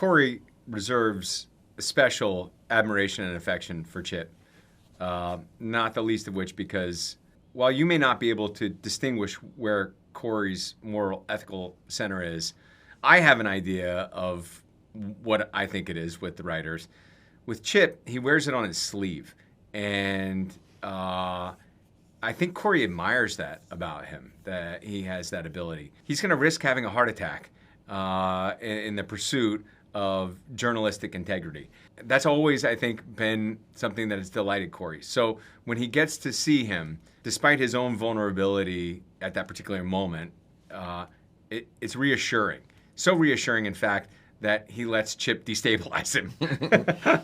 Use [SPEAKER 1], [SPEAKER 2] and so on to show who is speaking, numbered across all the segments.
[SPEAKER 1] Corey reserves a special admiration and affection for Chip, not the least of which because while you may not be able to distinguish where Corey's moral ethical center is, I have an idea of what I think it is with the writers. With Chip, he wears it on his sleeve, and I think Corey admires that about him, that he has that ability. He's going to risk having a heart attack in the pursuit of journalistic integrity. That's always, I think, been something that has delighted Corey. So when he gets to see him, despite his own vulnerability at that particular moment, it's reassuring. So reassuring, in fact, that he lets Chip destabilize him.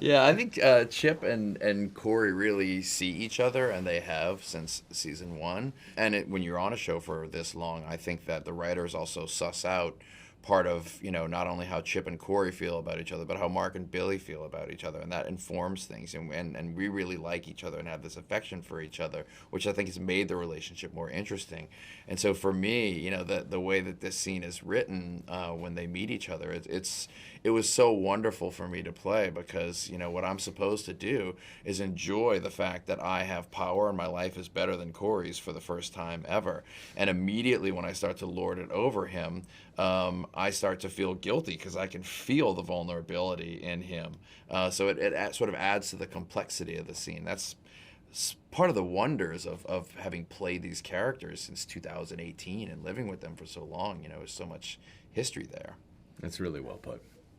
[SPEAKER 2] Yeah, I think Chip and Corey really see each other, and they have since season one. And when you're on a show for this long, I think that the writers also suss out part of, not only how Chip and Corey feel about each other, but how Mark and Billy feel about each other, and that informs things. And we really like each other and have this affection for each other, which I think has made the relationship more interesting. And so for me, the way that this scene is written when they meet each other, it was so wonderful for me to play because, what I'm supposed to do is enjoy the fact that I have power and my life is better than Corey's for the first time ever. And immediately when I start to lord it over him, I start to feel guilty because I can feel the vulnerability in him. So it sort of adds to the complexity of the scene. That's part of the wonders of having played these characters since 2018 and living with them for so long. There's so much history there.
[SPEAKER 1] That's really well put.